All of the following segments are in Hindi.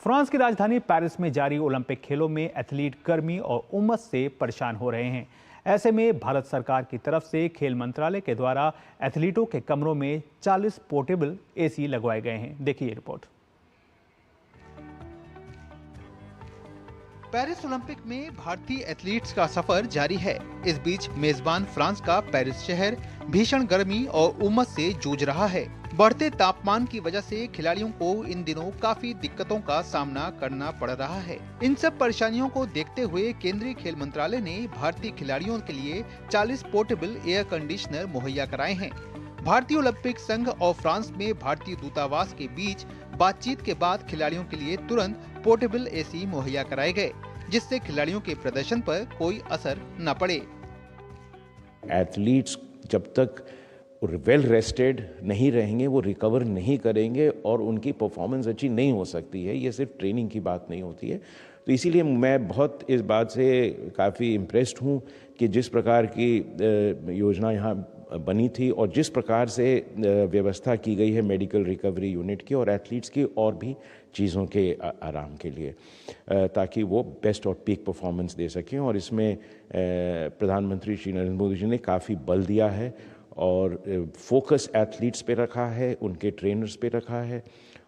फ्रांस की राजधानी पेरिस में जारी ओलंपिक खेलों में एथलीट गर्मी और उमस से परेशान हो रहे हैं। ऐसे में भारत सरकार की तरफ से खेल मंत्रालय के द्वारा एथलीटों के कमरों में 40 पोर्टेबल एसी लगवाए गए हैं। देखिए रिपोर्ट। पेरिस ओलंपिक में भारतीय एथलीट्स का सफर जारी है। इस बीच मेजबान फ्रांस का पेरिस शहर भीषण गर्मी और उमस से जूझ रहा है। बढ़ते तापमान की वजह से खिलाड़ियों को इन दिनों काफी दिक्कतों का सामना करना पड़ रहा है। इन सब परेशानियों को देखते हुए केंद्रीय खेल मंत्रालय ने भारतीय खिलाड़ियों के लिए 40 पोर्टेबल एयर कंडीशनर मुहैया कराए हैं। भारतीय ओलंपिक संघ और फ्रांस में भारतीय दूतावास के बीच बातचीत के बाद खिलाड़ियों के लिए तुरंत पोर्टेबल एसी मुहैया कराए गए, जिससे खिलाड़ियों के प्रदर्शन पर कोई असर न पड़े। एथलीट्स जब तक वेल रेस्टेड नहीं रहेंगे, वो रिकवर नहीं करेंगे और उनकी परफॉर्मेंस अच्छी नहीं हो सकती है। ये सिर्फ ट्रेनिंग की बात नहीं होती है। तो इसीलिए मैं बहुत इस बात से काफ़ी इम्प्रेस्ड हूँ कि जिस प्रकार की योजना यहाँ बनी थी और जिस प्रकार से व्यवस्था की गई है मेडिकल रिकवरी यूनिट की और एथलीट्स की और भी चीज़ों के आराम के लिए, ताकि वो बेस्ट और पीक परफॉर्मेंस दे सकें। और इसमें प्रधानमंत्री श्री नरेंद्र मोदी जी ने काफ़ी बल दिया है और फोकस एथलीट्स पे रखा है, उनके ट्रेनर्स पे रखा है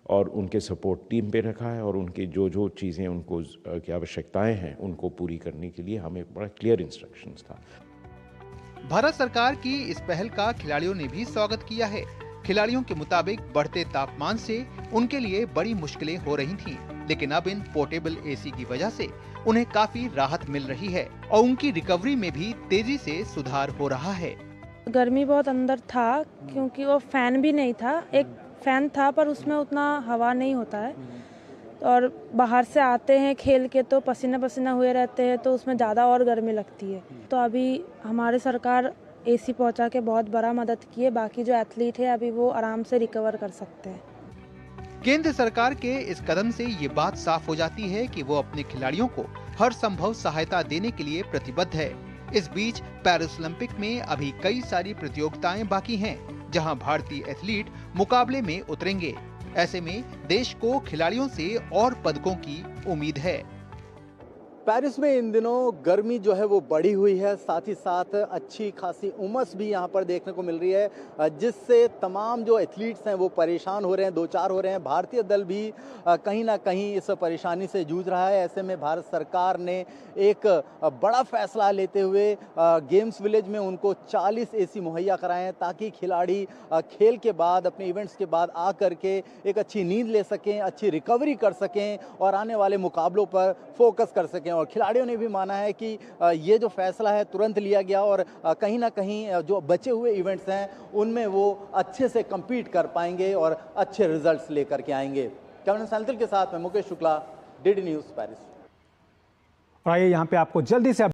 और उनके सपोर्ट टीम पे रखा है और उनकी जो चीज़ें उनको की आवश्यकताएं हैं उनको पूरी करने के लिए हमें बड़ा क्लियर इंस्ट्रक्शंस था। भारत सरकार की इस पहल का खिलाड़ियों ने भी स्वागत किया है। खिलाड़ियों के मुताबिक बढ़ते तापमान से उनके लिए बड़ी मुश्किलें हो रही थीं, लेकिन अब इन पोर्टेबल एसी की वजह से उन्हें काफी राहत मिल रही है और उनकी रिकवरी में भी तेजी से सुधार हो रहा है। गर्मी बहुत अंदर था क्योंकि वो फैन भी नहीं था। एक फैन था पर उसमें उतना हवा नहीं होता है और बाहर से आते हैं खेल के तो पसीना पसीना हुए रहते हैं, तो उसमें ज़्यादा और गर्मी लगती है। तो अभी हमारे सरकार एसी पहुंचा के बहुत बड़ा मदद की है। बाकी जो एथलीट है अभी वो आराम से रिकवर कर सकते हैं। केंद्र सरकार के इस कदम से ये बात साफ हो जाती है कि वो अपने खिलाड़ियों को हर संभव सहायता देने के लिए प्रतिबद्ध है। इस बीच पेरिस ओलंपिक में अभी कई सारी प्रतियोगिताएं बाकी हैं, जहां भारतीय एथलीट मुकाबले में उतरेंगे। ऐसे में देश को खिलाड़ियों से और पदकों की उम्मीद है। पेरिस में इन दिनों गर्मी जो है वो बढ़ी हुई है, साथ ही साथ अच्छी खासी उमस भी यहाँ पर देखने को मिल रही है, जिससे तमाम जो एथलीट्स हैं वो परेशान हो रहे हैं, दो चार हो रहे हैं। भारतीय दल भी कहीं ना कहीं इस परेशानी से जूझ रहा है। ऐसे में भारत सरकार ने एक बड़ा फैसला लेते हुए गेम्स विलेज में उनको 40 एसी मुहैया कराए हैं, ताकि खिलाड़ी खेल के बाद, अपने इवेंट्स के बाद आ करके एक अच्छी नींद ले सकें, अच्छी रिकवरी कर सकें और आने वाले मुकाबलों पर फोकस कर सकें। और खिलाड़ियों ने भी माना है कि ये जो फैसला है तुरंत लिया गया और कहीं ना कहीं जो बचे हुए इवेंट्स हैं उनमें वो अच्छे से compete कर पाएंगे और अच्छे रिजल्ट्स लेकर के आएंगे। कैमरा सैंथिल के साथ मैं Mukesh Shukla, DD news Paris. और आइए यहाँ पे आपको जल्दी से